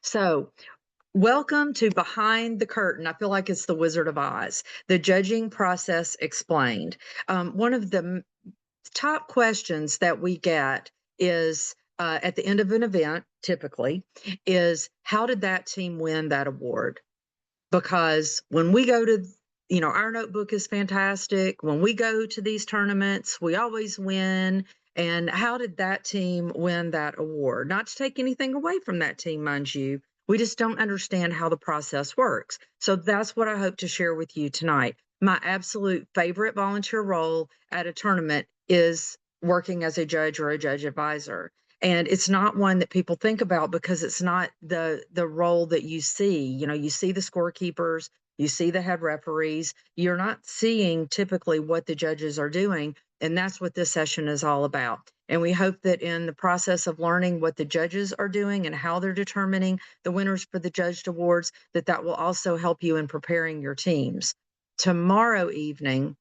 So, welcome to Behind the Curtain. I feel like it's the Wizard of Oz, the judging process explained. One of the top questions that we get is at the end of an event, typically, is how did that team win that award? Because when we go to, our notebook is fantastic. When we go to these tournaments, we always win. And how did that team win that award? Not to take anything away from that team, mind you. We just don't understand how the process works. So that's what I hope to share with you tonight. My absolute favorite volunteer role at a tournament is working as a judge or a judge advisor, and it's not one that people think about because it's not the role that you see. You see the scorekeepers, you see the head referees. You're not seeing typically what the judges are doing, and that's what this session is all about. And we hope that in the process of learning what the judges are doing and how they're determining the winners for the judged awards, that will also help you in preparing your teams. Tomorrow evening,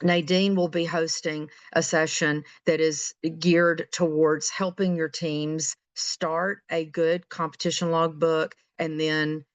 Nadine will be hosting a session that is geared towards helping your teams start a good competition logbook and then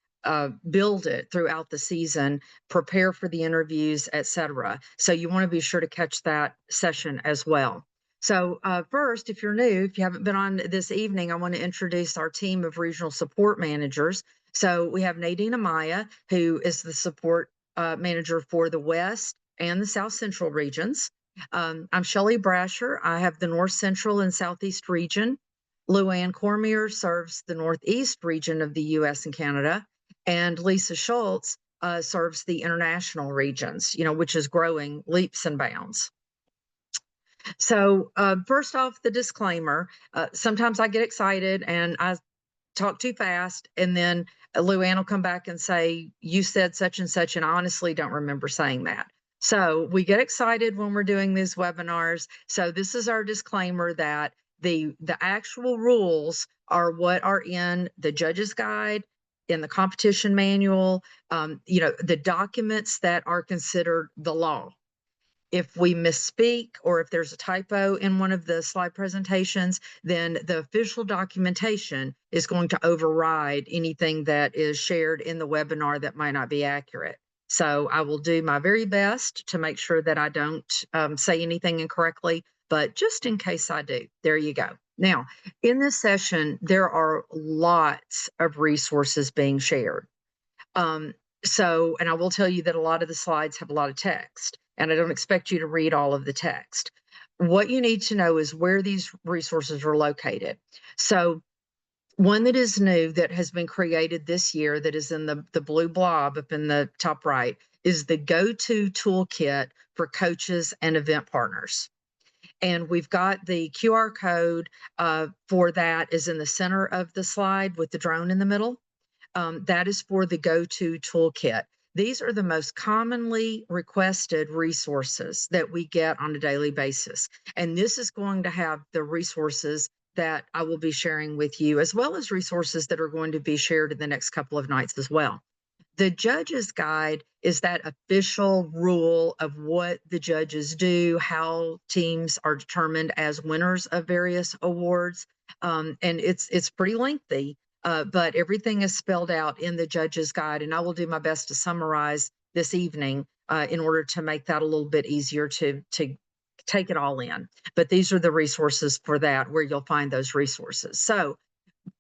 build it throughout the season, prepare for the interviews, etc. So you want to be sure to catch that session as well. So first, if you're new, if you haven't been on this evening, I want to introduce our team of regional support managers. So we have Nadine Amaya, who is the support manager for the West and the South Central regions. I'm Shelley Brasher. I have the North Central and Southeast region. Luann Cormier serves the Northeast region of the US and Canada. And Lisa Schultz serves the international regions, which is growing leaps and bounds. So, first off, the disclaimer. Sometimes I get excited and I talk too fast, and then Luann will come back and say, "You said such and such," and I honestly don't remember saying that. So we get excited when we're doing these webinars. So this is our disclaimer that the actual rules are what are in the judge's guide, in the competition manual, the documents that are considered the law. If we misspeak or if there's a typo in one of the slide presentations, then the official documentation is going to override anything that is shared in the webinar that might not be accurate. So I will do my very best to make sure that I don't say anything incorrectly, but just in case I do, there you go. Now, in this session, there are lots of resources being shared. And I will tell you that a lot of the slides have a lot of text, and I don't expect you to read all of the text. What you need to know is where these resources are located. So one that is new that has been created this year that is in the blue blob up in the top right is the go-to toolkit for coaches and event partners. And we've got the QR code for that is in the center of the slide with the drone in the middle. That is for the go-to toolkit. These are the most commonly requested resources that we get on a daily basis. And this is going to have the resources that I will be sharing with you, as well as resources that are going to be shared in the next couple of nights as well. The judge's guide is that official rule of what the judges do, how teams are determined as winners of various awards. And it's pretty lengthy. But everything is spelled out in the judge's guide, and I will do my best to summarize this evening in order to make that a little bit easier to take it all in. But these are the resources for that, where you'll find those resources. So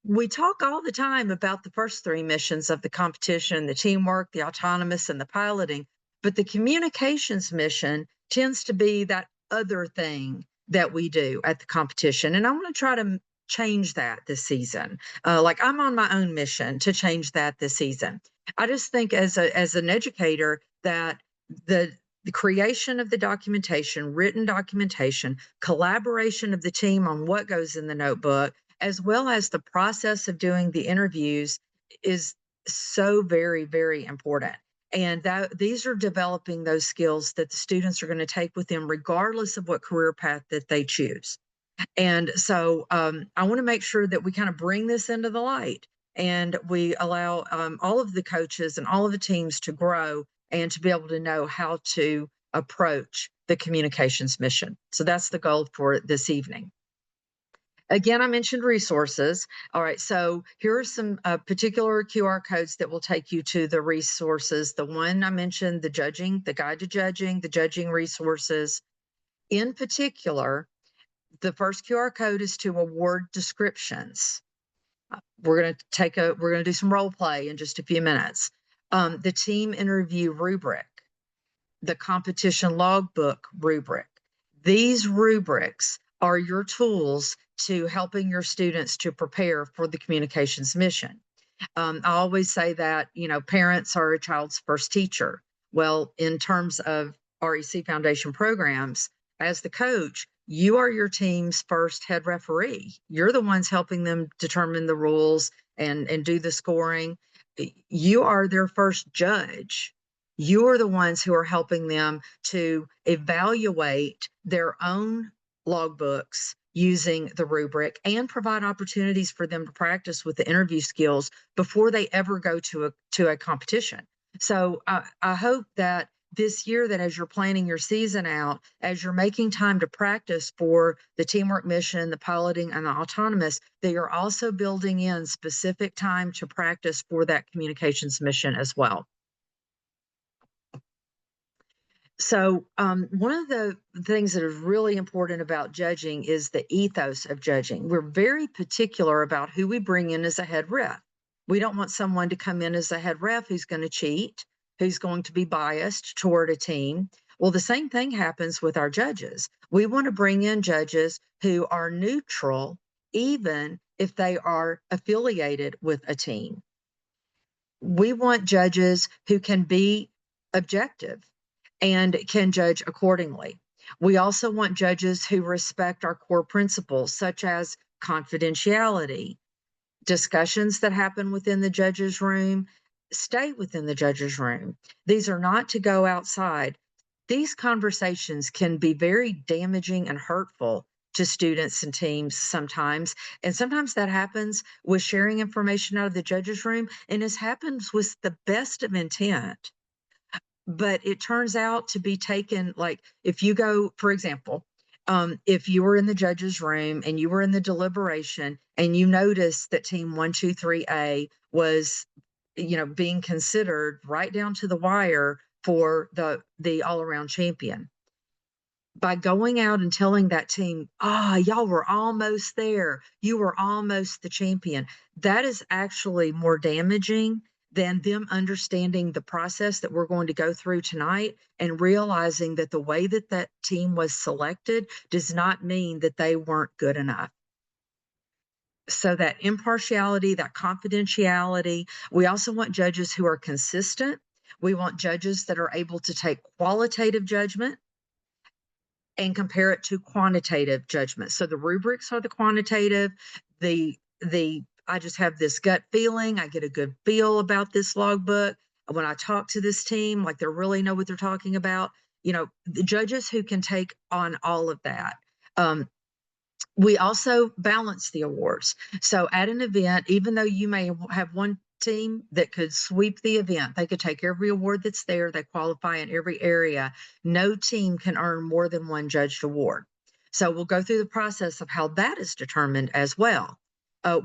we talk all the time about the first three missions of the competition: the teamwork, the autonomous, and the piloting. But the communications mission tends to be that other thing that we do at the competition. And I want to try to change that this season. Like I'm on my own mission to change that this season. I just think as an educator that the creation of the documentation, written documentation, collaboration of the team on what goes in the notebook, as well as the process of doing the interviews is so very, very important. And that these are developing those skills that the students are going to take with them, regardless of what career path that they choose. And so I want to make sure that we kind of bring this into the light and we allow all of the coaches and all of the teams to grow and to be able to know how to approach the communications mission. So that's the goal for this evening. Again, I mentioned resources. All right, so here are some particular QR codes that will take you to the resources. The one I mentioned, the judging, the guide to judging, the judging resources. In particular, the first QR code is to award descriptions. We're going to do some role play in just a few minutes. The team interview rubric, the competition logbook rubric. These rubrics are your tools to helping your students to prepare for the communications mission. I always say that, parents are a child's first teacher. Well, in terms of REC Foundation programs, as the coach, you are your team's first head referee. You're the ones helping them determine the rules and do the scoring. You are their first judge. You are the ones who are helping them to evaluate their own logbooks using the rubric and provide opportunities for them to practice with the interview skills before they ever go to a competition. So I hope that this year, that as you're planning your season out, as you're making time to practice for the teamwork mission, the piloting, and the autonomous, that you're also building in specific time to practice for that communications mission as well. So one of the things that is really important about judging is the ethos of judging. We're very particular about who we bring in as a head ref. We don't want someone to come in as a head ref who's going to cheat, who's going to be biased toward a team. Well, the same thing happens with our judges. We want to bring in judges who are neutral, even if they are affiliated with a team. We want judges who can be objective and can judge accordingly. We also want judges who respect our core principles, such as confidentiality. Discussions that happen within the judge's room stay within the judge's room. These are not to go outside. These conversations can be very damaging and hurtful to students and teams sometimes. And sometimes that happens with sharing information out of the judge's room, and it happens with the best of intent. But it turns out to be taken, like if you go, for example, if you were in the judge's room and you were in the deliberation and you noticed that team 123A was, being considered right down to the wire for the all-around champion. By going out and telling that team, y'all were almost there, you were almost the champion, that is actually more damaging than them understanding the process that we're going to go through tonight and realizing that the way that that team was selected does not mean that they weren't good enough. So that impartiality, that confidentiality, we also want judges who are consistent. We want judges that are able to take qualitative judgment and compare it to quantitative judgment. So the rubrics are the quantitative, the I just have this gut feeling, I get a good feel about this logbook. When I talk to this team, like they really know what they're talking about. The judges who can take on all of that. We also balance the awards. So at an event, even though you may have one team that could sweep the event, they could take every award that's there, they qualify in every area, no team can earn more than one judged award. So we'll go through the process of how that is determined as well.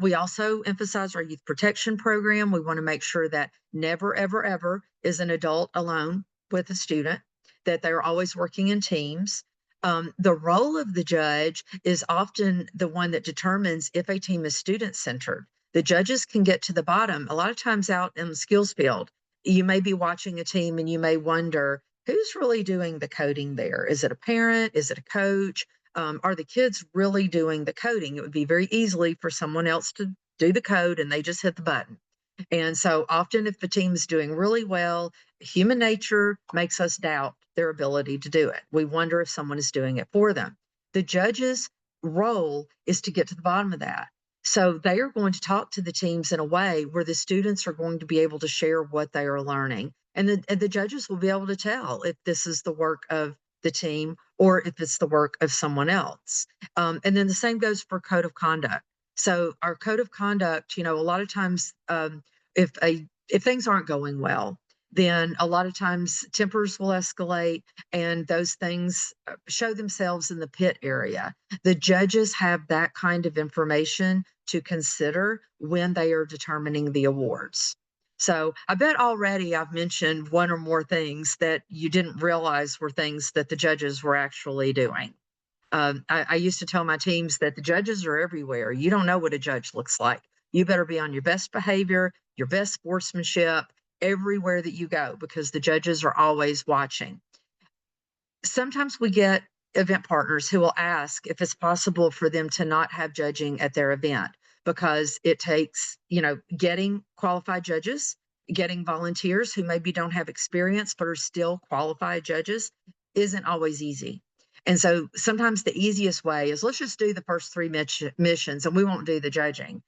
We also emphasize our youth protection program. We want to make sure that never, ever, ever is an adult alone with a student, that they're always working in teams. The role of the judge is often the one that determines if a team is student-centered. The judges can get to the bottom. A lot of times out in the skills field, you may be watching a team and you may wonder, who's really doing the coding there? Is it a parent? Is it a coach? Are the kids really doing the coding? It would be very easily for someone else to do the code and they just hit the button. And so often if the team is doing really well, human nature makes us doubt their ability to do it. We wonder if someone is doing it for them. The judge's role is to get to the bottom of that. So they are going to talk to the teams in a way where the students are going to be able to share what they are learning. And the judges will be able to tell if this is the work of the team or if it's the work of someone else. And then the same goes for code of conduct. So our code of conduct, a lot of times if things aren't going well, then a lot of times tempers will escalate and those things show themselves in the pit area. The judges have that kind of information to consider when they are determining the awards. So I bet already I've mentioned one or more things that you didn't realize were things that the judges were actually doing. I used to tell my teams that the judges are everywhere. You don't know what a judge looks like. You better be on your best behavior, your best sportsmanship everywhere that you go because the judges are always watching. Sometimes we get event partners who will ask if it's possible for them to not have judging at their event because it takes, getting qualified judges, getting volunteers who maybe don't have experience but are still qualified judges isn't always easy. And so sometimes the easiest way is let's just do the first three missions and we won't do the judging.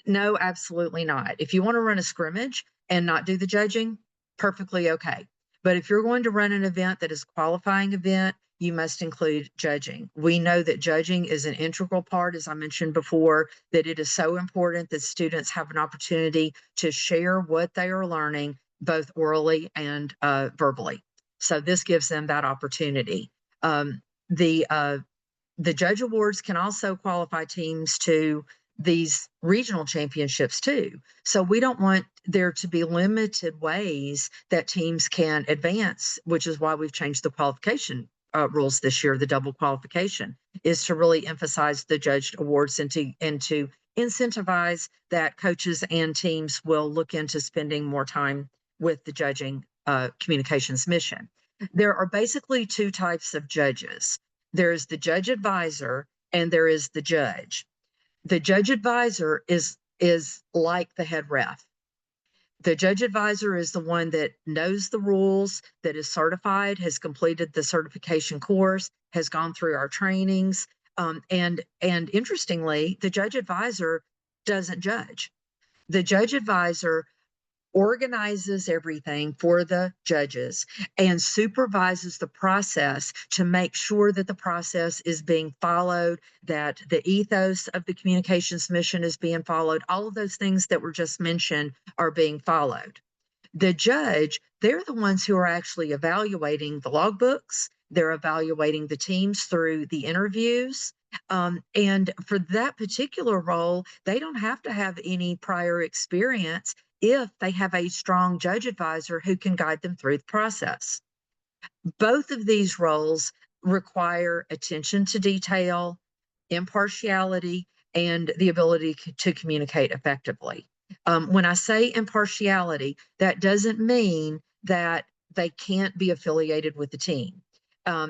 No, absolutely not. If you want to run a scrimmage and not do the judging, perfectly okay. But if you're going to run an event that is a qualifying event, you must include judging. We know that judging is an integral part, as I mentioned before, that it is so important that students have an opportunity to share what they are learning, both orally and verbally. So this gives them that opportunity. Um, the the judge awards can also qualify teams to these regional championships too. So we don't want there to be limited ways that teams can advance, which is why we've changed the qualification rules this year. The double qualification is to really emphasize the judged awards and to incentivize that coaches and teams will look into spending more time with the judging communications mission. There are basically two types of judges. There is the judge advisor and there is the judge. The judge advisor is like the head ref. The judge advisor is the one that knows the rules, that is certified, has completed the certification course, has gone through our trainings. And interestingly, the judge advisor doesn't judge. The judge advisor organizes everything for the judges and supervises the process to make sure that the process is being followed, that the ethos of the communications mission is being followed. All of those things that were just mentioned are being followed. The judge, they're the ones who are actually evaluating the logbooks. They're evaluating the teams through the interviews. And for that particular role, they don't have to have any prior experience if they have a strong judge advisor who can guide them through the process. Both of these roles require attention to detail, impartiality, and the ability to communicate effectively. When I say impartiality, that doesn't mean that they can't be affiliated with the team.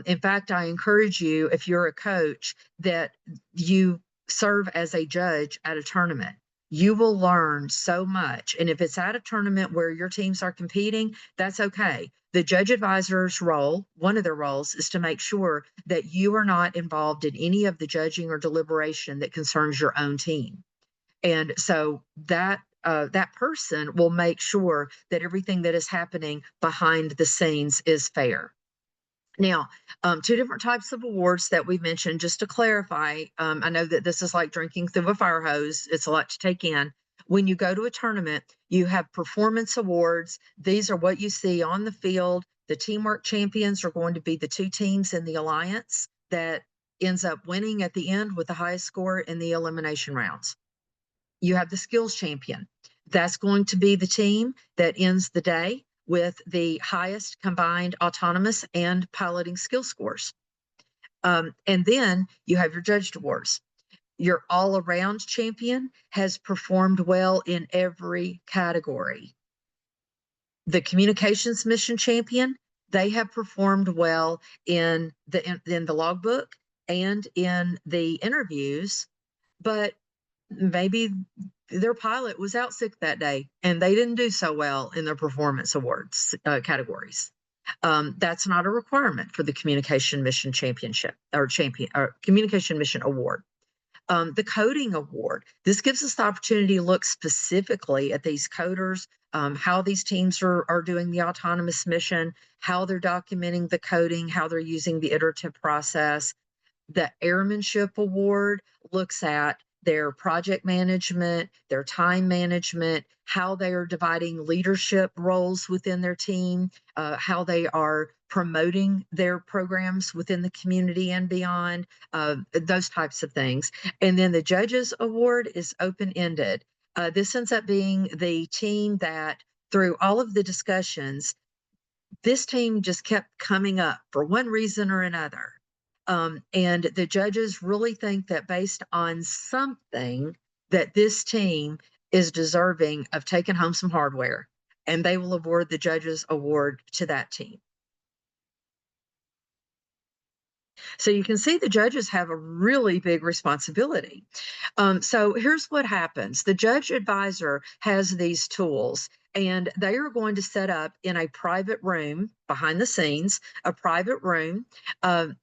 In fact, I encourage you, if you're a coach, that you serve as a judge at a tournament. You will learn so much. And if it's at a tournament where your teams are competing, that's okay. The judge advisor's role, one of their roles, is to make sure that you are not involved in any of the judging or deliberation that concerns your own team. And so that person will make sure that everything that is happening behind the scenes is fair. Now, two different types of awards that we mentioned, just to clarify, I know that this is like drinking through a fire hose. It's a lot to take in. When you go to a tournament, you have performance awards. These are what you see on the field. The teamwork champions are going to be the two teams in the alliance that ends up winning at the end with the highest score in the elimination rounds. You have the skills champion. That's going to be the team that ends the day with the highest combined autonomous and piloting skill scores. And then you have your judged awards. Your all-around champion has performed well in every category. The communications mission champion, they have performed well in the logbook and in the interviews, but maybe their pilot was out sick that day and they didn't do so well in their performance awards categories. That's not a requirement for the communication mission championship or communication mission award. The coding award, this gives us the opportunity to look specifically at these coders, how these teams are doing the autonomous mission, how they're documenting the coding, how they're using the iterative process. The airmanship award looks at their project management, their time management, how they are dividing leadership roles within their team, how they are promoting their programs within the community and beyond, those types of things. And then the judges award is open-ended. This ends up being the team that through all of the discussions, this team just kept coming up for one reason or another. And the judges really think that based on something that this team is deserving of taking home some hardware, and they will award the judges award to that team. So you can see the judges have a really big responsibility. So here's what happens. The judge advisor has these tools, and they are going to set up in a private room behind the scenes, a private room.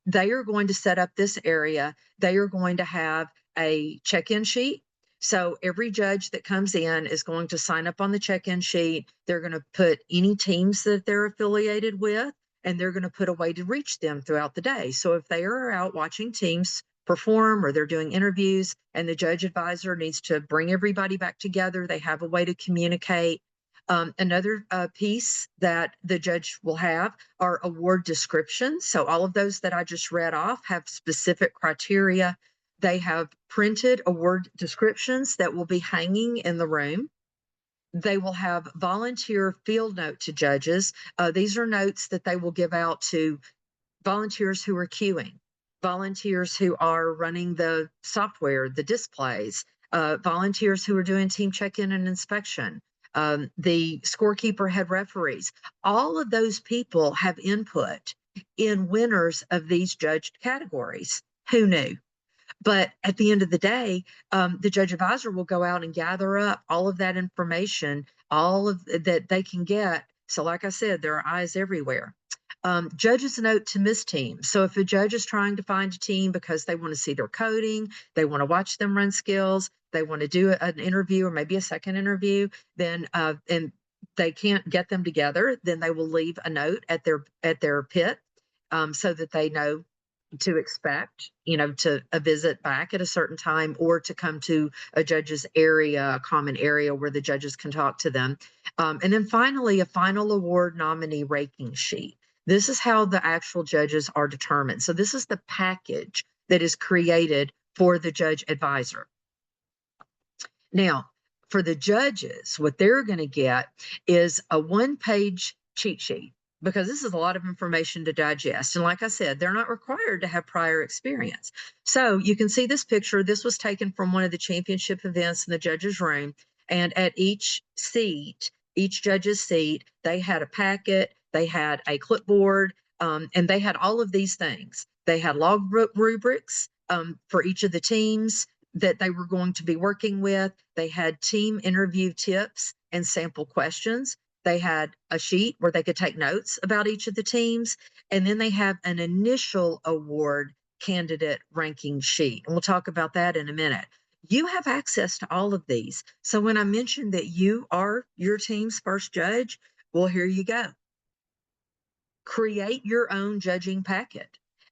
They are going to set up this area. They are going to have a check-in sheet. So every judge that comes in is going to sign up on the check-in sheet. They're going to put any teams that they're affiliated with, and they're going to put a way to reach them throughout the day. So if they are out watching teams perform or they're doing interviews and the judge advisor needs to bring everybody back together, they have a way to communicate. Another piece that the judge will have are award descriptions. So all of those that I just read off have specific criteria. They have printed award descriptions that will be hanging in the room. They will have volunteer field note to judges. These are notes that they will give out to volunteers who are queuing, volunteers who are running the software, the displays, volunteers who are doing team check-in and inspection, the scorekeeper, head referees. All of those people have input in winners of these judged categories. Who knew? But at the end of the day, the judge advisor will go out and gather up all of that information, all of that they can get. So like I said, there are eyes everywhere. Judges note to miss teams. So if a judge is trying to find a team because they want to see their coding, they want to watch them run skills, they want to do an interview or maybe a second interview, then and they can't get them together, then they will leave a note at their pit so that they know to expect, to a visit back at a certain time or to come to a judge's area, a common area where the judges can talk to them. And then finally, a final award nominee ranking sheet. This is how the actual judges are determined. So this is the package that is created for the judge advisor. Now, for the judges, what they're going to get is a one-page cheat sheet, because this is a lot of information to digest. And like I said, they're not required to have prior experience. So you can see this picture. This was taken from one of the championship events in the judges' room. And at each seat, each judge's seat, they had a packet, they had a clipboard, and they had all of these things. They had log rubrics for each of the teams that they were going to be working with. They had team interview tips and sample questions. They had a sheet where they could take notes about each of the teams. And then they have an initial award candidate ranking sheet. And we'll talk about that in a minute. You have access to all of these. So when I mentioned that you are your team's first judge, well, here you go. Create your own judging packet.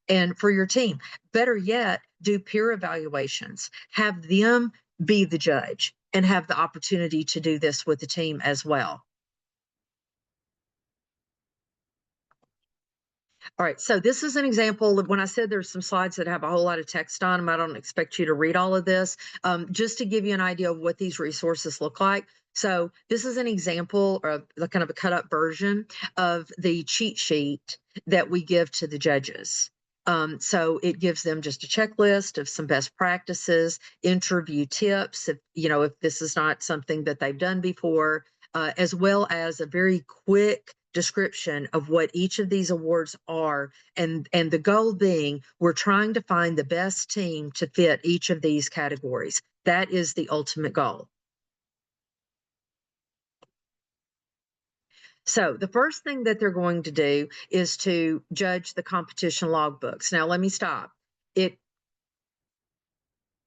And for your team, better yet, do peer evaluations. Have them be the judge and have the opportunity to do this with the team as well. All right, so this is an example of when I said there's some slides that have a whole lot of text on them. I don't expect you to read all of this, just to give you an idea of what these resources look like. So this is an example or a kind of a cut up version of the cheat sheet that we give to the judges. So it gives them just a checklist of some best practices, interview tips, if this is not something that they've done before, as well as a very quick description of what each of these awards are, and the goal being we're trying to find the best team to fit each of these categories. That is the ultimate goal. So the first thing that they're going to do is to judge the competition logbooks. Now let me stop.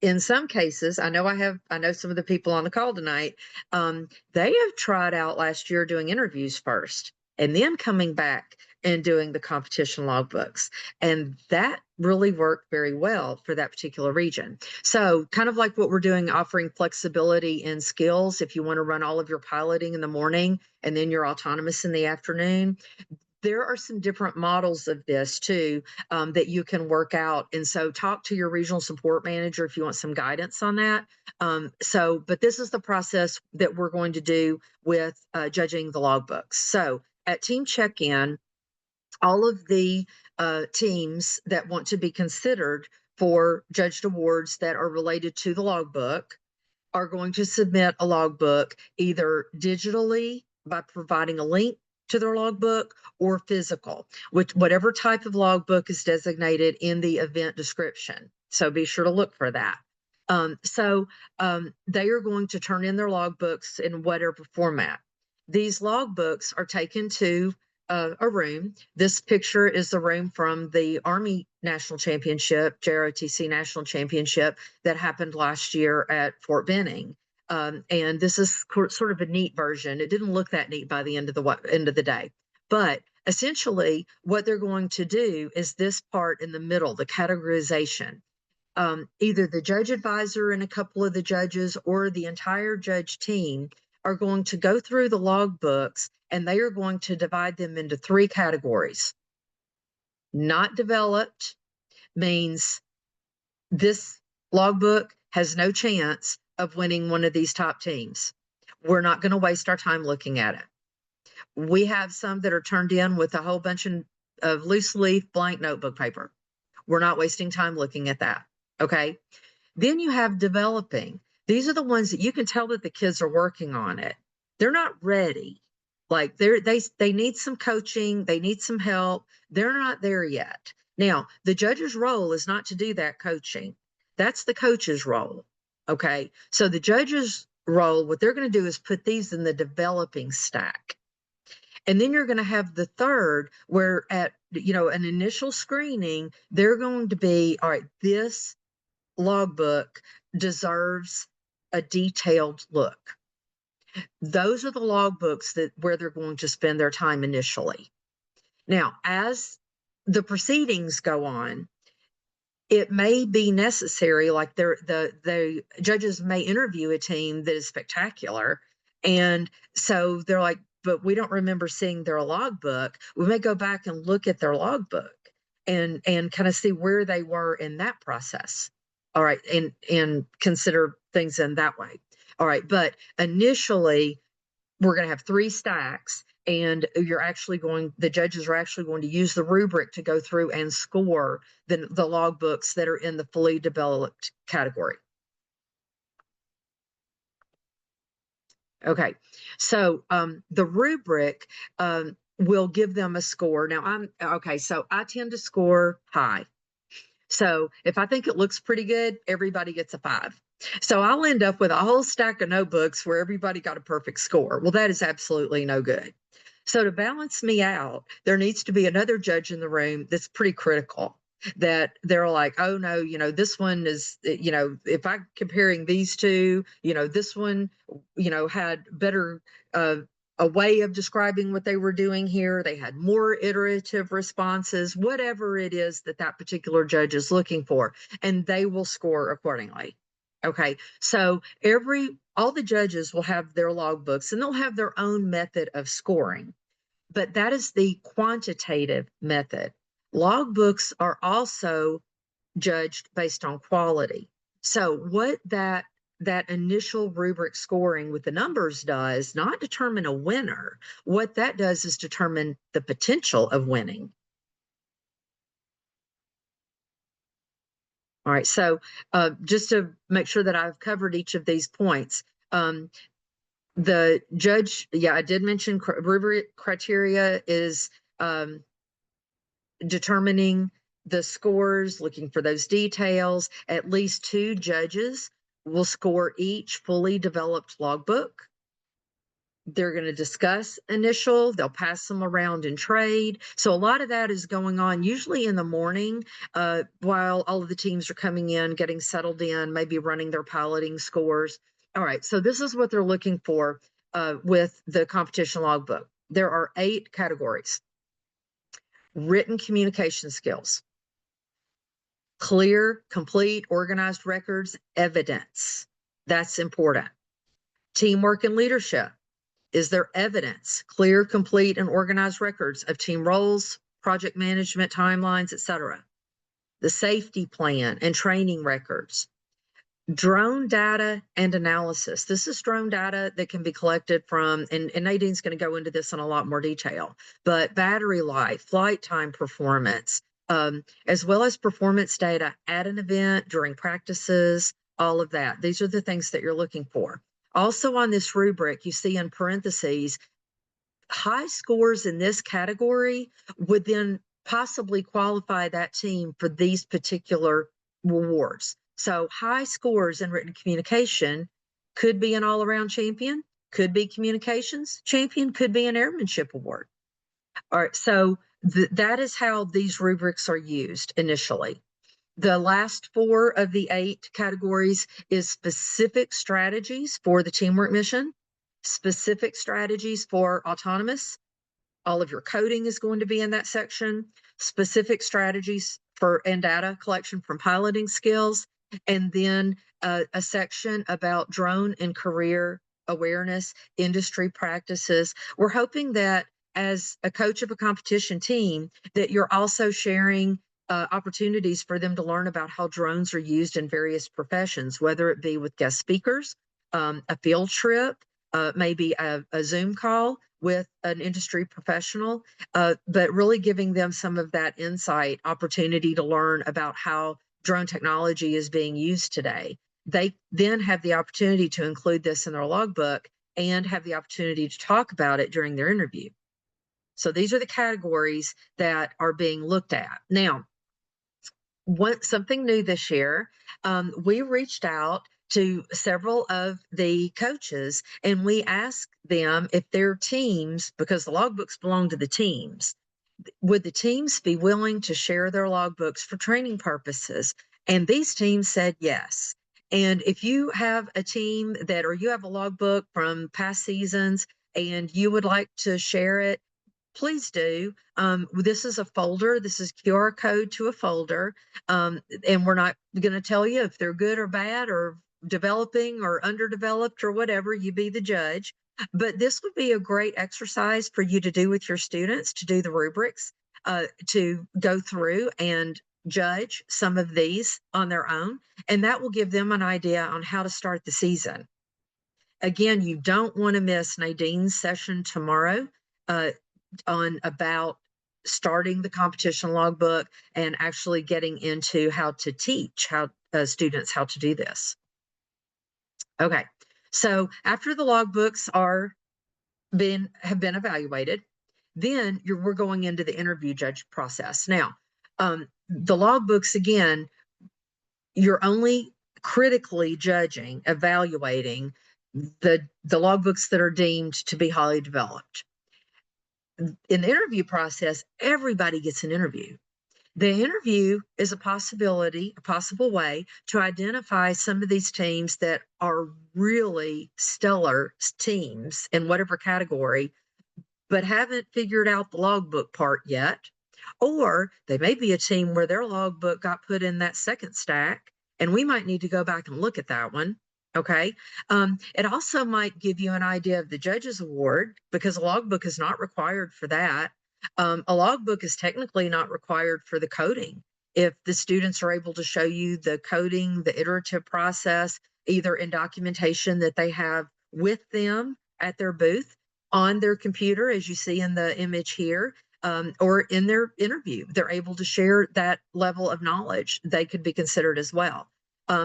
In some cases, I know some of the people on the call tonight, they have tried out last year doing interviews first and then coming back and doing the competition logbooks. And that really work very well for that particular region. So kind of like what we're doing, offering flexibility in skills. If you want to run all of your piloting in the morning and then you're autonomous in the afternoon, there are some different models of this too, that you can work out. And so talk to your regional support manager if you want some guidance on that. But this is the process that we're going to do with judging the logbooks. So at team check-in, all of the teams that want to be considered for judged awards that are related to the logbook are going to submit a logbook either digitally by providing a link to their logbook or physical, which whatever type of logbook is designated in the event description. So be sure to look for that. They are going to turn in their logbooks in whatever format. These logbooks are taken to a room. This picture is the room from the Army National Championship, JROTC National Championship that happened last year at Fort Benning. And this is sort of a neat version. It didn't look that neat by the end of the day, but essentially what they're going to do is this part in the middle, the categorization. Either the judge advisor and a couple of the judges or the entire judge team are going to go through the logbooks and they are going to divide them into 3 categories. Not developed means this logbook has no chance of winning one of these top teams. We're not going to waste our time looking at it. We have some that are turned in with a whole bunch of loose leaf blank notebook paper. We're not wasting time looking at that. Okay. Then you have developing. These are the ones that you can tell that the kids are working on it. They're not ready. Like they need some coaching. They need some help. They're not there yet. Now, the judge's role is not to do that coaching. That's the coach's role. Okay. So the judge's role, what they're going to do is put these in the developing stack. And then you're going to have the third where at, an initial screening, they're going to be, all right, this logbook deserves a detailed look. Those are the logbooks where they're going to spend their time initially. Now, as the proceedings go on, it may be necessary, like the judges may interview a team that is spectacular. And so they're like, but we don't remember seeing their logbook. We may go back and look at their logbook and kind of see where they were in that process. All right. And consider things in that way. All right. But initially, we're going to have 3 stacks, and the judges are actually going to use the rubric to go through and score the logbooks that are in the fully developed category. Okay, so the rubric will give them a score. Now so I tend to score high. So if I think it looks pretty good, everybody gets a 5. So I'll end up with a whole stack of notebooks where everybody got a perfect score. Well, that is absolutely no good. So to balance me out, there needs to be another judge in the room that's pretty critical, that they're like, oh no, this one is, if I'm comparing these two, this one, had better, a way of describing what they were doing here. They had more iterative responses, whatever it is that particular judge is looking for, and they will score accordingly. Okay, so all the judges will have their logbooks and they'll have their own method of scoring, but that is the quantitative method. Logbooks are also judged based on quality. So what that initial rubric scoring with the numbers does not determine a winner. What that does is determine the potential of winning. All right, so just to make sure that I've covered each of these points, the judge, I did mention rubric criteria is determining the scores, looking for those details. At least 2 judges will score each fully developed logbook. They're going to discuss initial, they'll pass them around in trade. So a lot of that is going on usually in the morning while all of the teams are coming in, getting settled in, maybe running their piloting scores. All right, so this is what they're looking for with the competition logbook. There are 8 categories. Written communication skills, Clear, complete, organized records, evidence. That's important. Teamwork and leadership. Is there evidence, clear, complete, and organized records of team roles, project management timelines, etc.? The safety plan and training records. Drone data and analysis. This is drone data that can be collected from, and Nadine's going to go into this in a lot more detail, but battery life, flight time performance, as well as performance data at an event, during practices, all of that. These are the things that you're looking for. Also on this rubric, you see in parentheses, high scores in this category would then possibly qualify that team for these particular awards. So high scores in written communication could be an all-around champion, could be communications champion, could be an airmanship award. All right, so that is how these rubrics are used initially. The last 4 of the 8 categories is specific strategies for the teamwork mission, specific strategies for autonomous. All of your coding is going to be in that section, specific strategies for and data collection from piloting skills, and then a section about drone and career awareness, industry practices. We're hoping that as a coach of a competition team, that you're also sharing opportunities for them to learn about how drones are used in various professions, whether it be with guest speakers, a field trip, maybe a Zoom call with an industry professional, but really giving them some of that insight, opportunity to learn about how drone technology is being used today. They then have the opportunity to include this in their logbook and have the opportunity to talk about it during their interview. So these are the categories that are being looked at. Now, something new this year, we reached out to several of the coaches and we asked them if their teams, because the logbooks belong to the teams, would the teams be willing to share their logbooks for training purposes? And these teams said yes. And if you have a team that, or you have a logbook from past seasons and you would like to share it, please do. This is a folder. This is QR code to a folder. And we're not going to tell you if they're good or bad or developing or underdeveloped or whatever. You be the judge. But this would be a great exercise for you to do with your students, to do the rubrics, to go through and judge some of these on their own. And that will give them an idea on how to start the season. Again, you don't want to miss Nadine's session tomorrow on about starting the competition logbook and actually getting into how to teach students how to do this. Okay, so after the logbooks have been evaluated, then we're going into the interview judge process. Now, the logbooks, again, you're only critically judging, evaluating the logbooks that are deemed to be highly developed. In the interview process, everybody gets an interview. The interview is a possible way to identify some of these teams that are really stellar teams in whatever category, but haven't figured out the logbook part yet. Or they may be a team where their logbook got put in that second stack, and we might need to go back and look at that one. Okay. It also might give you an idea of the judges award, because a logbook is not required for that. A logbook is technically not required for the coding. If the students are able to show you the coding, the iterative process, either in documentation that they have with them at their booth, on their computer, as you see in the image here, or in their interview, they're able to share that level of knowledge, they could be considered as well.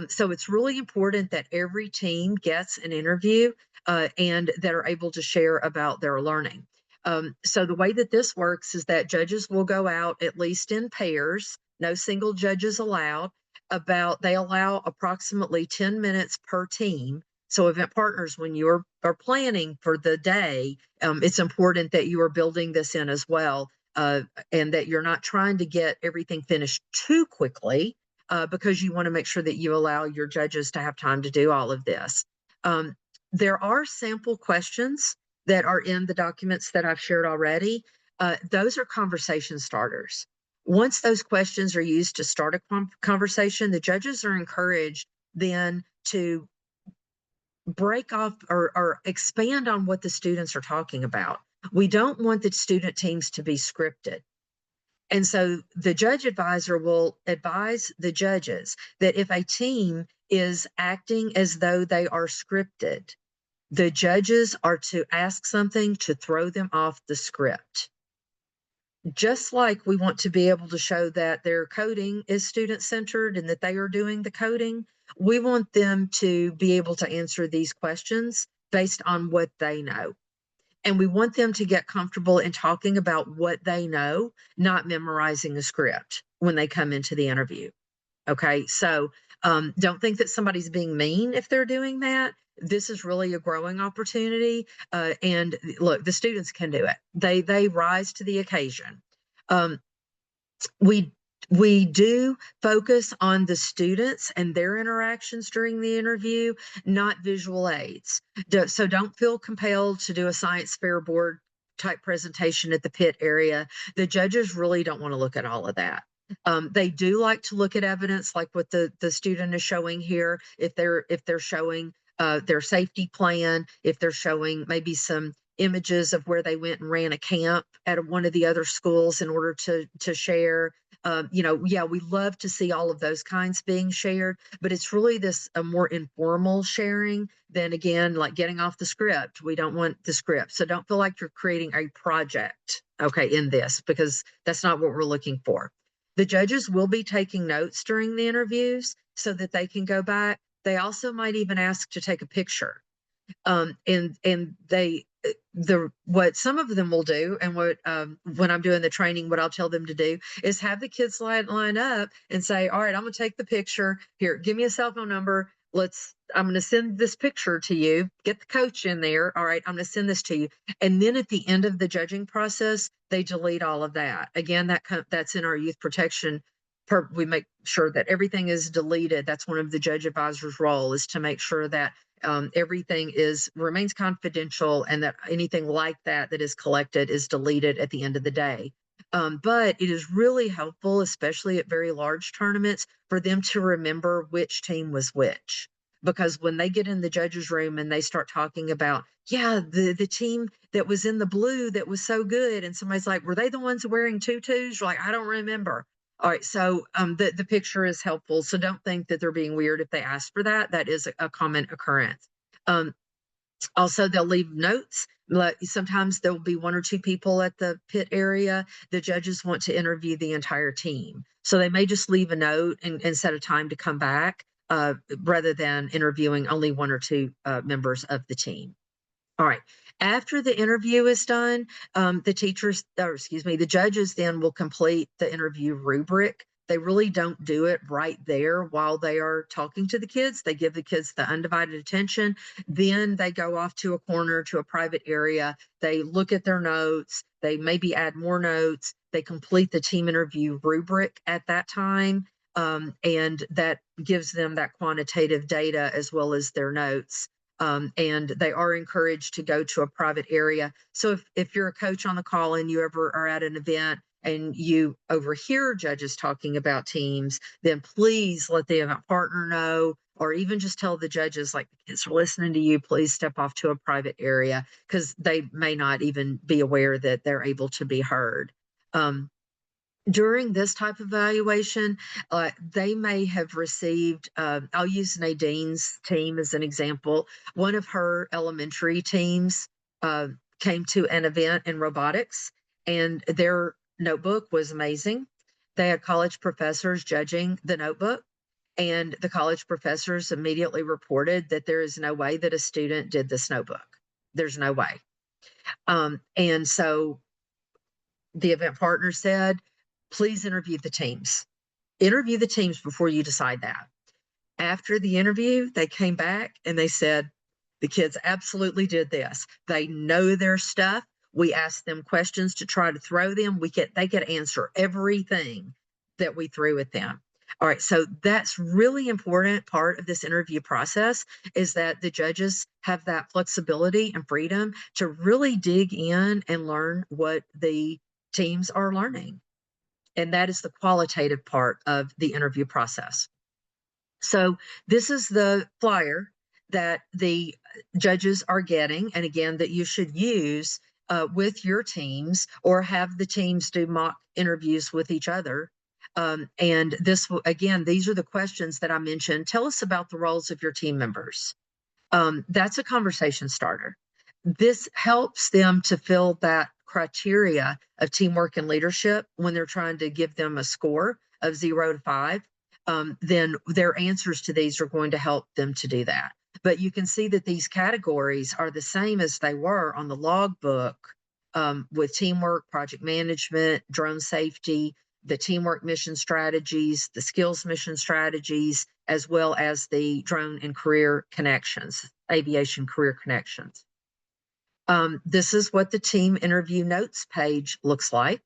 So it's really important that every team gets an interview and that are able to share about their learning. So the way that this works is that judges will go out at least in pairs, no single judges allowed. They allow approximately 10 minutes per team. So event partners, when you are planning for the day, it's important that you are building this in as well, and that you're not trying to get everything finished too quickly, because you want to make sure that you allow your judges to have time to do all of this. There are sample questions that are in the documents that I've shared already. Those are conversation starters. Once those questions are used to start a conversation, the judges are encouraged then to break off or expand on what the students are talking about. We don't want the student teams to be scripted. And so the judge advisor will advise the judges that if a team is acting as though they are scripted, the judges are to ask something to throw them off the script. Just like we want to be able to show that their coding is student centered and that they are doing the coding, we want them to be able to answer these questions based on what they know. And we want them to get comfortable in talking about what they know, not memorizing a script when they come into the interview. Okay. So don't think that somebody's being mean if they're doing that. This is really a growing opportunity. And look, the students can do it. They rise to the occasion. Um, we we do focus on the students and their interactions during the interview, not visual aids. So don't feel compelled to do a science fair board type presentation at the pit area. The judges really don't want to look at all of that. They do like to look at evidence like what the student is showing here. If they're showing their safety plan, if they're showing maybe some images of where they went and ran a camp at one of the other schools in order to share. Yeah, we love to see all of those kinds being shared, but it's really this a more informal sharing than again, like getting off the script. We don't want the script. So don't feel like you're creating a project, okay, in this, because that's not what we're looking for. The judges will be taking notes during the interviews so that they can go back. They also might even ask to take a picture. And they what some of them will do, and what when I'm doing the training, what I'll tell them to do is have the kids line up and say, all right, I'm gonna take the picture here, give me a cell phone number, I'm gonna send this picture to you, get the coach in there, all right, I'm gonna send this to you. And then at the end of the judging process, they delete all of that. Again, that's in our youth protection. We make sure that everything is deleted. That's one of the judge advisor's role, is to make sure that everything remains confidential, and that anything like that is collected is deleted at the end of the day. But it is really helpful, especially at very large tournaments, for them to remember which team was which. Because when they get in the judges' room and they start talking about, yeah, the team that was in the blue that was so good, and somebody's like, were they the ones wearing tutus? You're like, I don't remember. All right, so the picture is helpful. So don't think that they're being weird if they ask for that. That is a common occurrence. Also, they'll leave notes. Sometimes there'll be one or two people at the pit area. The judges want to interview the entire team. So they may just leave a note and set a time to come back rather than interviewing only one or two members of the team. All right. After the interview is done, the judges then will complete the interview rubric. They really don't do it right there while they are talking to the kids. They give the kids the undivided attention. Then they go off to a corner, to a private area. They look at their notes. They maybe add more notes. They complete the team interview rubric at that time. And that gives them that quantitative data as well as their notes. And they are encouraged to go to a private area. So if you're a coach on the call and you ever are at an event and you overhear judges talking about teams, then please let the event partner know, or even just tell the judges, like, the kids are listening to you, please step off to a private area, because they may not even be aware that they're able to be heard. During this type of evaluation, they may have received, I'll use Nadine's team as an example. One of her elementary teams came to an event in robotics, and their notebook was amazing. They had college professors judging the notebook, and the college professors immediately reported that there is no way that a student did this notebook. There's no way. And so the event partner said, please interview the teams. Interview the teams before you decide that. After the interview, they came back and they said, the kids absolutely did this. They know their stuff. We asked them questions to try to throw them. They could answer everything that we threw at them. All right, so that's really important part of this interview process, is that the judges have that flexibility and freedom to really dig in and learn what the teams are learning. And that is the qualitative part of the interview process. So this is the flyer that the judges are getting, and again, that you should use with your teams, or have the teams do mock interviews with each other. And this will, again, these are the questions that I mentioned. Tell us about the roles of your team members. That's a conversation starter. This helps them to fill that criteria of teamwork and leadership when they're trying to give them a score of 0 to 5. Then their answers to these are going to help them to do that. But you can see that these categories are the same as they were on the logbook, with teamwork, project management, drone safety, the teamwork mission strategies, the skills mission strategies, as well as the drone and career connections, aviation career connections. This is what the team interview notes page looks like.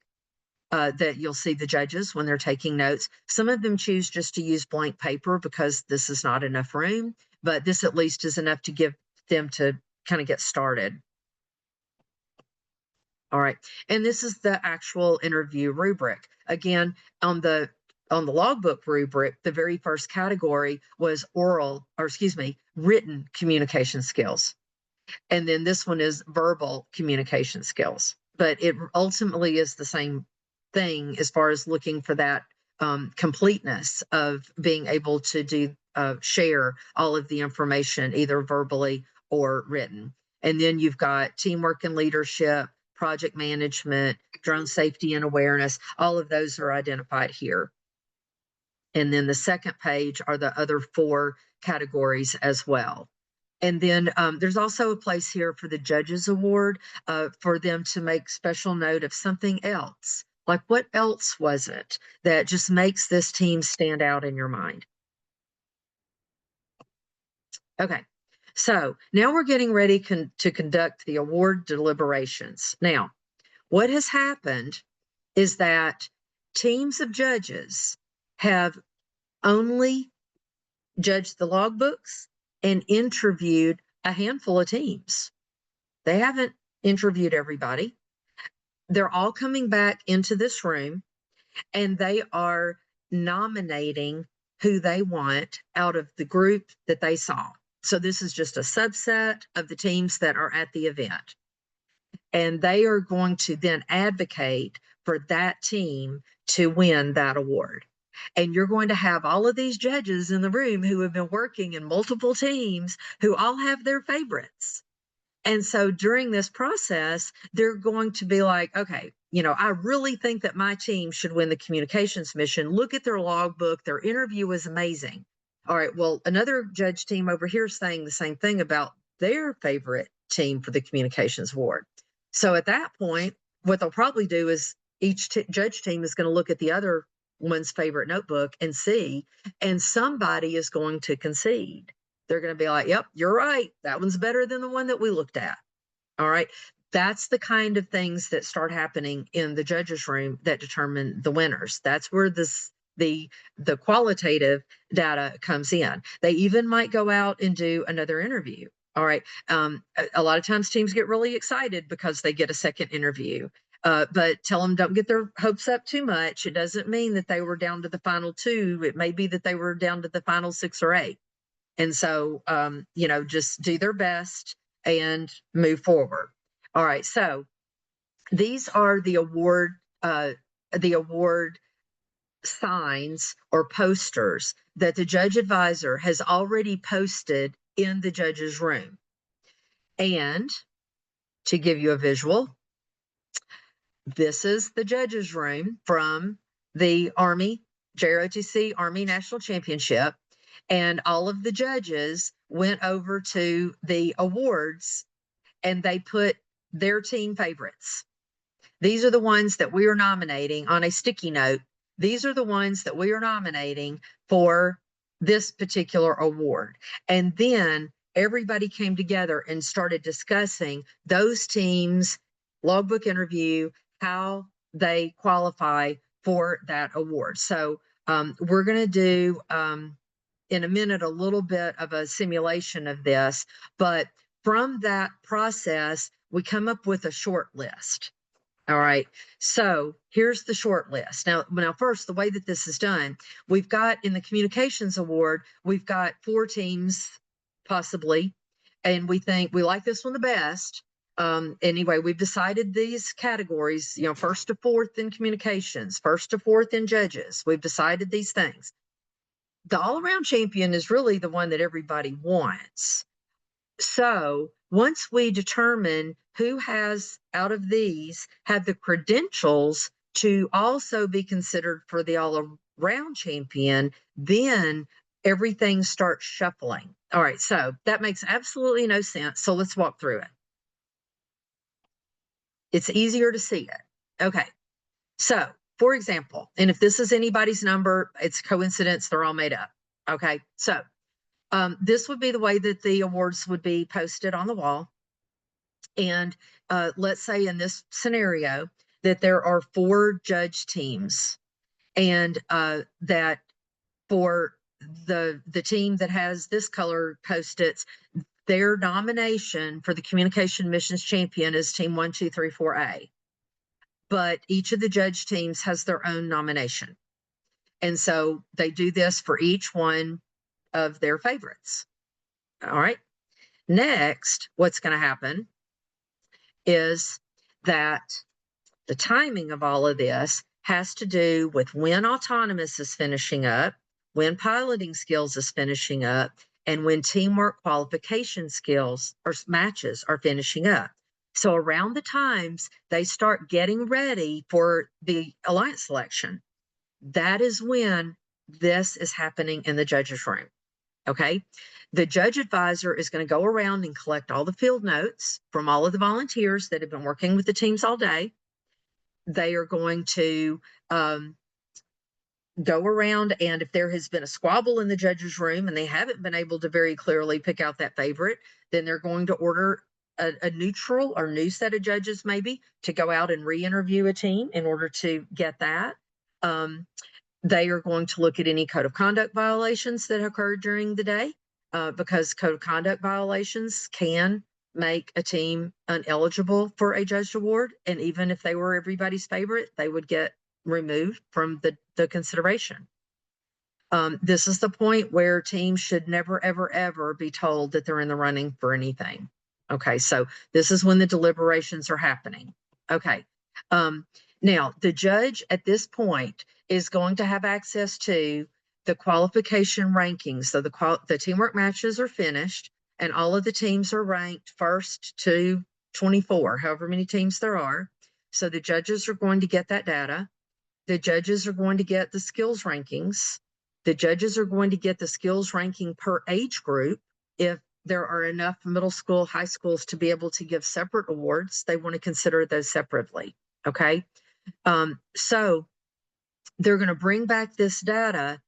That you'll see the judges when they're taking notes. Some of them choose just to use blank paper because this is not enough room, but this at least is enough to give them to kind of get started. All right, and this is the actual interview rubric. Again, on the logbook rubric, the very first category was written communication skills. And then this one is verbal communication skills. But it ultimately is the same thing as far as looking for that completeness of being able to share all of the information, either verbally or written. And then you've got teamwork and leadership, project management, drone safety and awareness. All of those are identified here. And then the second page are the other 4 categories as well. And then there's also a place here for the Judges Award, for them to make special note of something else. Like, what else was it that just makes this team stand out in your mind? Okay, so now we're getting ready to conduct the award deliberations. Now, what has happened is that teams of judges have only judged the logbooks and interviewed a handful of teams. They haven't interviewed everybody. They're all coming back into this room, and they are nominating who they want out of the group that they saw. So this is just a subset of the teams that are at the event. And they are going to then advocate for that team to win that award. And you're going to have all of these judges in the room who have been working in multiple teams who all have their favorites. And so during this process, they're going to be like, okay, I really think that my team should win the communications mission. Look at their logbook. Their interview was amazing. All right, well, another judge team over here is saying the same thing about their favorite team for the communications award. So at that point, what they'll probably do is each judge team is going to look at the other one's favorite notebook and see, and somebody is going to concede. They're going to be like, yep, you're right. That one's better than the one that we looked at. All right. That's the kind of things that start happening in the judges' room that determine the winners. That's where the qualitative data comes in. They even might go out and do another interview. All right. A lot of times teams get really excited because they get a second interview. But tell them, don't get their hopes up too much. It doesn't mean that they were down to the final 2. It may be that they were down to the final 6 or 8. And so, just do their best and move forward. All right. So these are the award signs or posters that the judge advisor has already posted in the judge's room. And to give you a visual, this is the judge's room from the Army, JROTC Army National Championship. And all of the judges went over to the awards and they put their team favorites. These are the ones that we are nominating on a sticky note. These are the ones that we are nominating for this particular award. And then everybody came together and started discussing those teams' logbook interview, how they qualify for that award. So we're going to do in a minute a little bit of a simulation of this, but from that process, we come up with a short list. All right. So here's the short list. Now, first, the way that this is done, we've got in the communications award, we've got 4 teams possibly, and we think we like this one the best. Anyway, we've decided these categories, first to fourth in communications, first to fourth in judges. We've decided these things. The all-around champion is really the one that everybody wants. So once we determine who has out of these have the credentials to also be considered for the all-around champion, then everything starts shuffling. All right, so that makes absolutely no sense. So let's walk through it. It's easier to see it. Okay, so for example, and if this is anybody's number, it's coincidence, they're all made up. Okay, so this would be the way that the awards would be posted on the wall. And let's say in this scenario that there are 4 judge teams, and that for the team that has this color Post-its, their nomination for the communication missions champion is team 1, 2, 3, 4A. But each of the judge teams has their own nomination. And so they do this for each one of their favorites. All right. Next, what's going to happen is that the timing of all of this has to do with when autonomous is finishing up, when piloting skills is finishing up, and when teamwork qualification skills or matches are finishing up. So around the times they start getting ready for the alliance selection, that is when this is happening in the judges' room. Okay. The judge advisor is going to go around and collect all the field notes from all of the volunteers that have been working with the teams all day. They are going to go around, and if there has been a squabble in the judges' room and they haven't been able to very clearly pick out that favorite, then they're going to order a neutral or new set of judges maybe to go out and re-interview a team in order to get that. They are going to look at any code of conduct violations that occurred during the day, because code of conduct violations can make a team ineligible for a judge award. And even if they were everybody's favorite, they would get removed from the consideration. This is the point where teams should never, ever, ever be told that they're in the running for anything. Okay, so this is when the deliberations are happening. Okay, now the judge at this point is going to have access to the qualification rankings. So the teamwork matches are finished, and all of the teams are ranked first to 24, however many teams there are. So the judges are going to get that data. The judges are going to get the skills rankings. The judges are going to get the skills ranking per age group. If there are enough middle school, high schools to be able to give separate awards, they want to consider those separately. Okay. So they're going to bring back this data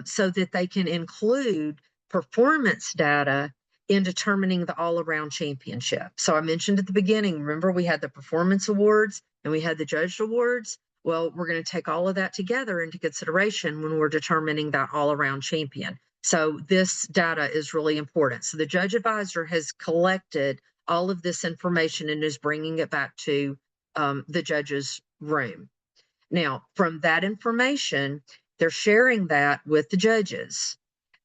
so that they can include performance data in determining the all-around championship. So I mentioned at the beginning, remember we had the performance awards and we had the judged awards. Well, we're going to take all of that together into consideration when we're determining that all-around champion. So this data is really important. So the judge advisor has collected all of this information and is bringing it back to the judge's room. Now, from that information, they're sharing that with the judges.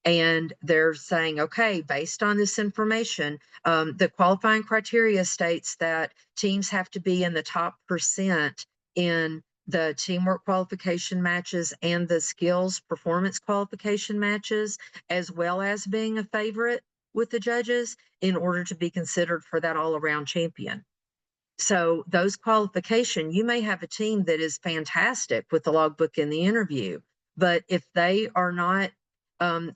And they're saying, okay, based on this information, the qualifying criteria states that teams have to be in the top % in the teamwork qualification matches and the skills performance qualification matches, as well as being a favorite with the judges in order to be considered for that all-around champion. So those qualification, you may have a team that is fantastic with the logbook and the interview, but if they are not,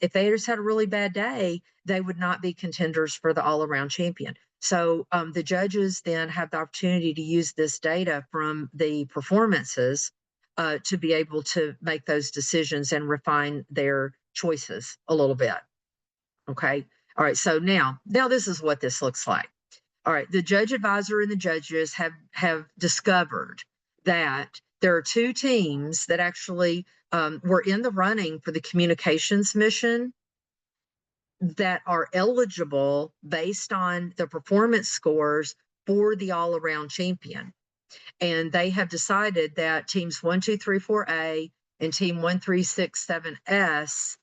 if they just had a really bad day, they would not be contenders for the all-around champion. So the judges then have the opportunity to use this data from the performances to be able to make those decisions and refine their choices a little bit. Okay. All right. So now this is what this looks like. All right, the judge advisor and the judges have discovered that there are 2 teams that actually were in the running for the communications mission that are eligible based on the performance scores for the all-around champion. And they have decided that teams 1, 2, 3, 4A and team 1, 3, 6, 7S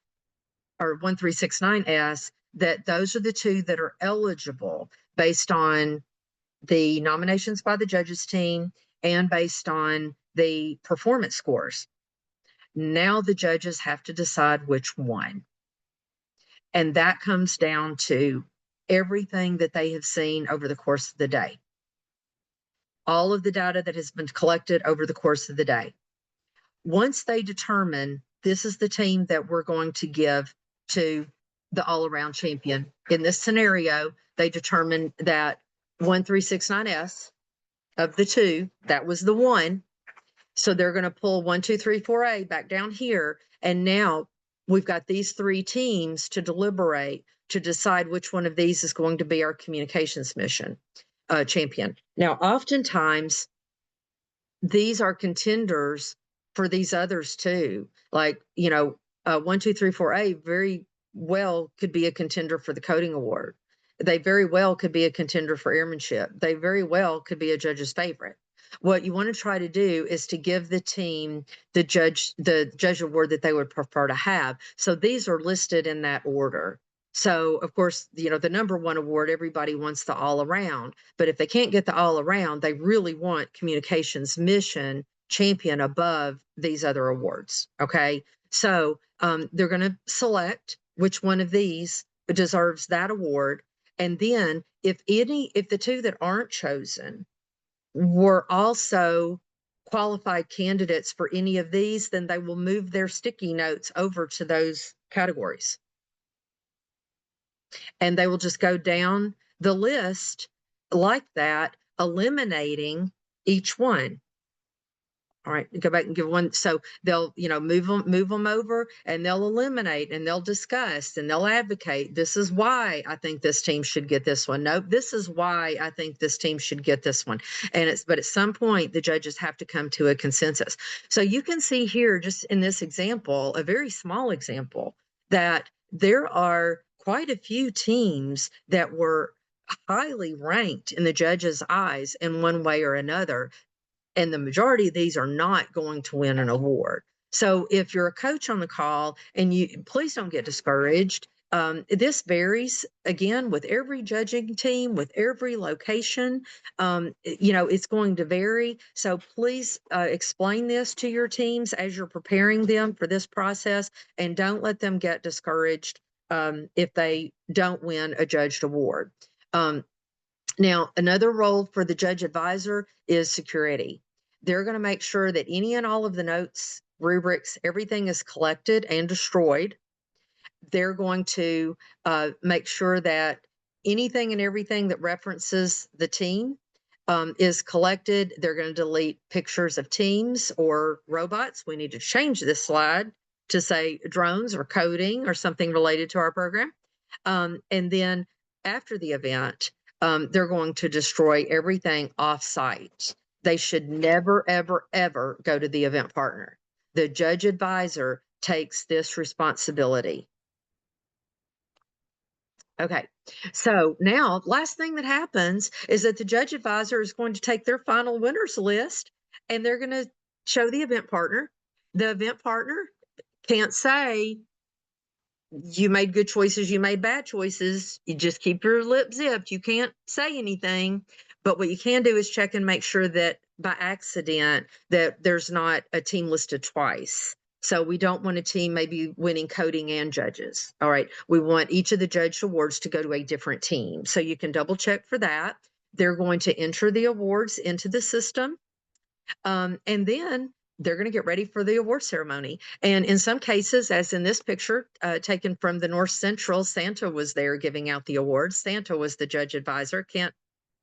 or 1, 3, 6, 9S, that those are the two that are eligible based on the nominations by the judges team and based on the performance scores. Now the judges have to decide which one. And that comes down to everything that they have seen over the course of the day. All of the data that has been collected over the course of the day. Once they determine this is the team that we're going to give to the all-around champion, in this scenario, they determined that 1369S of the two, that was the one. So they're going to pull 1, 2, 3, 4A back down here. And now we've got these three teams to deliberate to decide which one of these is going to be our communications mission champion. Now, oftentimes, these are contenders for these others too. Like, 1, 2, 3, 4A very well could be a contender for the coding award. They very well could be a contender for airmanship. They very well could be a judge's favorite. What you want to try to do is to give the team the judge award that they would prefer to have. So these are listed in that order. So of course, the number one award, everybody wants the all around, but if they can't get the all around, they really want communications mission champion above these other awards. Okay. So they're going to select which one of these deserves that award. And then if the two that aren't chosen were also qualified candidates for any of these, then they will move their sticky notes over to those categories. And they will just go down the list like that, eliminating each one. All right, go back and give one. So they'll, move them over, and they'll eliminate, and they'll discuss, and they'll advocate. This is why I think this team should get this one. No, this is why I think this team should get this one. But at some point, the judges have to come to a consensus. So you can see here, just in this example, a very small example, that there are quite a few teams that were highly ranked in the judges' eyes in one way or another. And the majority of these are not going to win an award. So if you're a coach on the call, and please don't get discouraged. This varies again with every judging team, with every location. It's going to vary. So please explain this to your teams as you're preparing them for this process, and don't let them get discouraged if they don't win a judged award. Now, another role for the judge advisor is security. They're going to make sure that any and all of the notes, rubrics, everything is collected and destroyed. They're going to make sure that anything and everything that references the team is collected. They're going to delete pictures of teams or robots. We need to change this slide to say drones or coding or something related to our program. And then after the event, they're going to destroy everything off-site. They should never, ever, ever go to the event partner. The judge advisor takes this responsibility. Okay, so now last thing that happens is that the judge advisor is going to take their final winners list, and they're going to show the event partner. The event partner can't say, you made good choices, you made bad choices. You just keep your lip zipped. You can't say anything. But what you can do is check and make sure that by accident that there's not a team listed twice. So we don't want a team maybe winning coding and judges. All right. We want each of the judged awards to go to a different team. So you can double check for that. They're going to enter the awards into the system. And then they're going to get ready for the award ceremony. And in some cases, as in this picture taken from the North Central, Santa was there giving out the awards. Santa was the judge advisor. Can't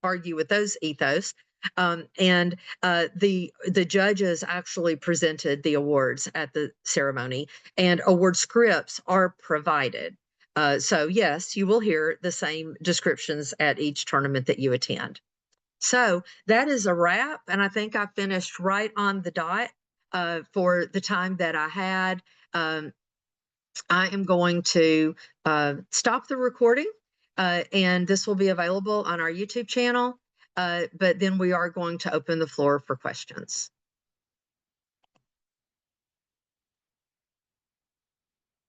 argue with those ethos. And the judges actually presented the awards at the ceremony, and award scripts are provided. So yes, you will hear the same descriptions at each tournament that you attend. So that is a wrap, and I think I finished right on the dot for the time that I had. I am going to stop the recording, and this will be available on our YouTube channel. But then we are going to open the floor for questions.